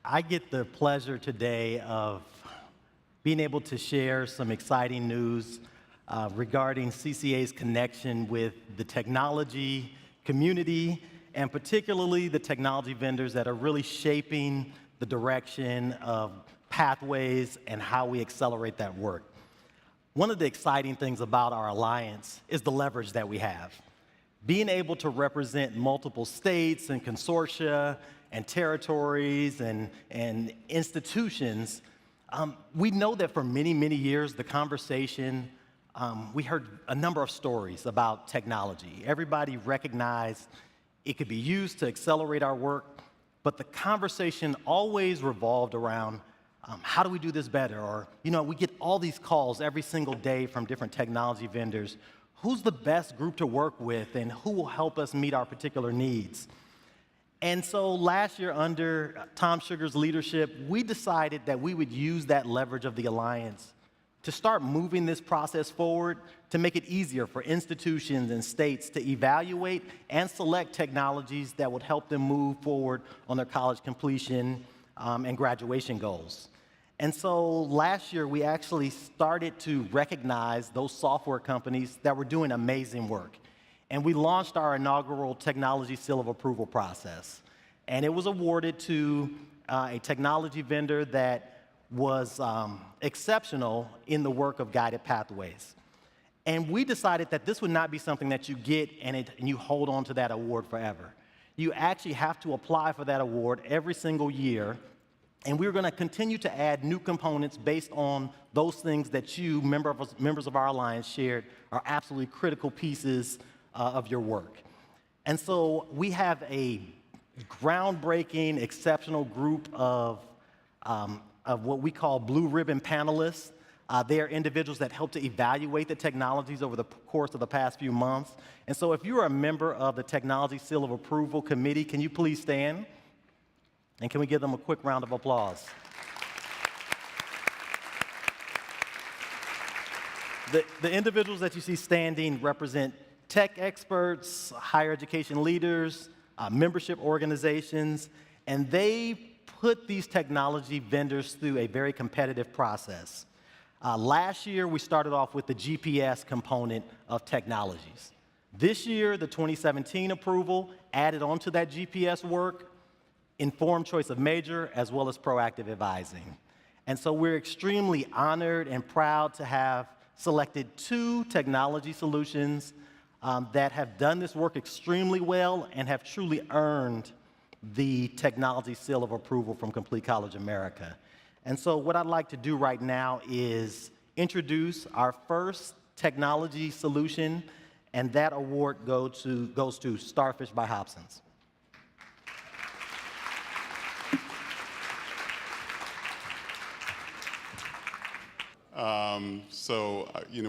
I get the pleasure today of being able to share some exciting news regarding CCA's connection with the technology community, and particularly the technology vendors that are really shaping the direction of pathways and how we accelerate that work. One of the exciting things about our alliance is the leverage that we have. Being able to represent multiple states and consortia and territories and institutions, we know that for many, many years, the conversation, we heard a number of stories about technology. Everybody recognized it could be used to accelerate our work, but the conversation always revolved around how do we do this better? Or, we get all these calls every single day from different technology vendors. Who's the best group to work with, and who will help us meet our particular needs? And so last year, under Tom Sugar's leadership, we decided that we would use that leverage of the Alliance to start moving this process forward to make it easier for institutions and states to evaluate and select technologies that would help them move forward on their college completion and graduation goals. And so last year, we actually started to recognize those software companies that were doing amazing work. And we launched our inaugural Technology Seal of Approval process. And it was awarded to a technology vendor that was exceptional in the work of guided pathways. And we decided that this would not be something that you get and you hold on to that award forever. You actually have to apply for that award every single year. And we're going to continue to add new components based on those things that you, members of our alliance, shared are absolutely critical pieces of your work. And so we have a groundbreaking, exceptional group of what we call blue ribbon panelists. They are individuals that help to evaluate the technologies over the course of the past few months. And so if you're a member of the Technology Seal of Approval Committee, can you please stand? And can we give them a quick round of applause? The individuals that you see standing represent tech experts, higher education leaders, membership organizations, and they put these technology vendors through a very competitive process. Last year, we started off with the GPS component of technologies. This year, the 2017 approval added onto that GPS work informed choice of major, as well as proactive advising. And so we're extremely honored and proud to have selected 2 technology solutions that have done this work extremely well and have truly earned the Technology Seal of Approval from Complete College America. And so what I'd like to do right now is introduce our first technology solution, and that award goes to Starfish by Hobsons.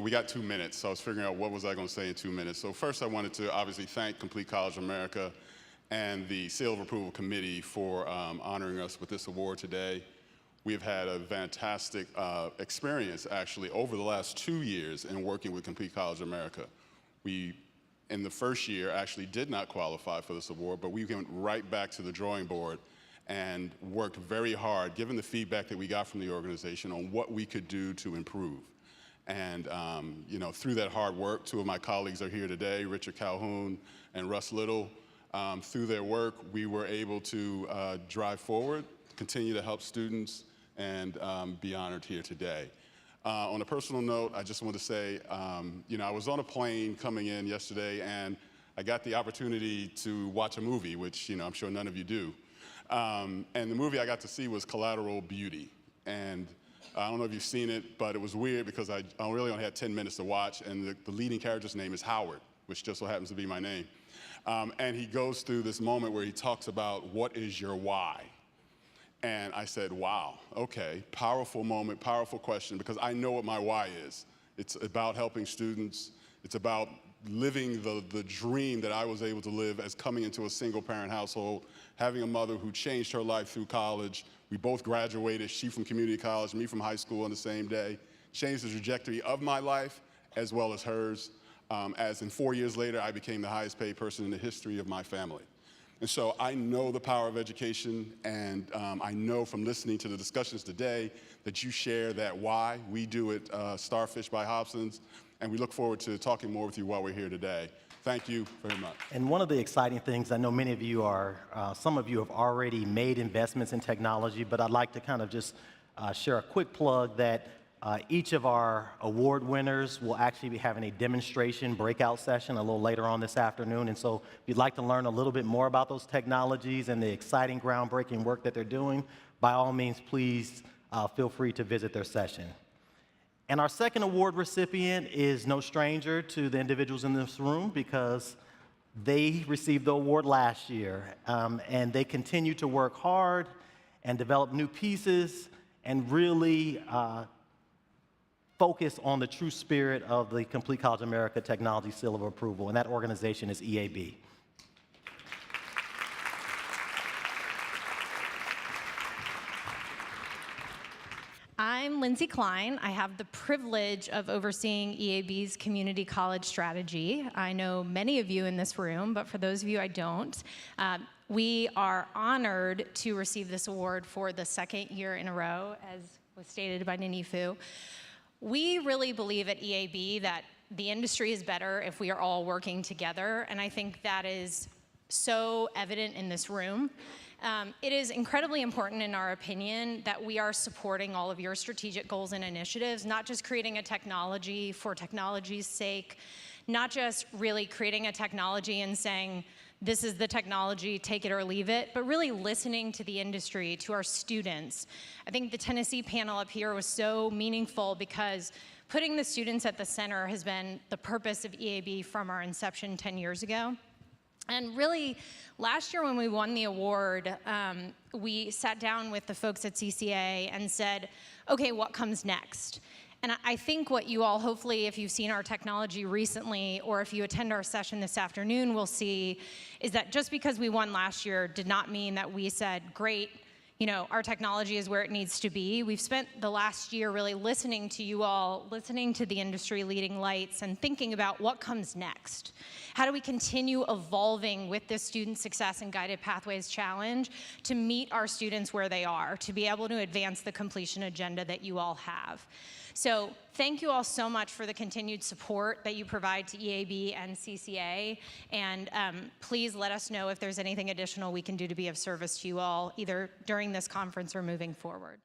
We got 2 minutes, so I was figuring out what was I going to say in 2 minutes. So first, I wanted to obviously thank Complete College America and the Seal of Approval Committee for honoring us with this award today. We've had a fantastic experience, actually, over the last 2 years in working with Complete College America. We, in the first year, actually did not qualify for this award, but we went right back to the drawing board and worked very hard, given the feedback that we got from the organization, on what we could do to improve. And through that hard work, 2 of my colleagues are here today, Richard Calhoun and Russ Little. Through their work, we were able to drive forward, continue to help students, and be honored here today. On a personal note, I just want to say, I was on a plane coming in yesterday, and I got the opportunity to watch a movie, which I'm sure none of you do. And the movie I got to see was Collateral Beauty. And I don't know if you've seen it, but it was weird because I really only had 10 minutes to watch, and the leading character's name is Howard, which just so happens to be my name. And he goes through this moment where he talks about, what is your why? And I said, wow, okay, powerful moment, powerful question, because I know what my why is. It's about helping students. It's about living the dream that I was able to live as coming into a single-parent household, having a mother who changed her life through college. We both graduated, she from community college, me from high school on the same day, changed the trajectory of my life as well as hers, as in 4 years later, I became the highest paid person in the history of my family. And so I know the power of education, and I know from listening to the discussions today that you share that why. We do it Starfish by Hobsons, and we look forward to talking more with you while we're here today. Thank you very much. And one of the exciting things, I know many of you are, some of you have already made investments in technology, but I'd like to kind of just share a quick plug that each of our award winners will actually be having a demonstration breakout session a little later on this afternoon. And so if you'd like to learn a little bit more about those technologies and the exciting groundbreaking work that they're doing, by all means, please feel free to visit their session. And our second award recipient is no stranger to the individuals in this room because they received the award last year, and they continue to work hard and develop new pieces and really focus on the true spirit of the Complete College America Technology Seal of Approval, and that organization is EAB. I'm Lindsay Klein. I have the privilege of overseeing EAB's community college strategy. I know many of you in this room, but for those of you I don't, we are honored to receive this award for the second year in a row, as was stated by Dhanfu. We really believe at EAB that the industry is better if we are all working together, and I think that is so evident in this room. It is incredibly important, in our opinion, that we are supporting all of your strategic goals and initiatives, not just creating a technology for technology's sake, not just really creating a technology and saying, this is the technology, take it or leave it, but really listening to the industry, to our students. I think the Tennessee panel up here was so meaningful because putting the students at the center has been the purpose of EAB from our inception 10 years ago. And really, last year when we won the award, we sat down with the folks at CCA and said, okay, what comes next? And I think what you all, hopefully, if you've seen our technology recently, or if you attend our session this afternoon, will see, is that just because we won last year did not mean that we said, great, you know, our technology is where it needs to be. We've spent the last year really listening to you all, listening to the industry leading lights, and thinking about what comes next. How do we continue evolving with this Student Success and Guided Pathways Challenge to meet our students where they are, to be able to advance the completion agenda that you all have? So thank you all so much for the continued support that you provide to EAB and CCA, and please let us know if there's anything additional we can do to be of service to you all, either during this conference or moving forward.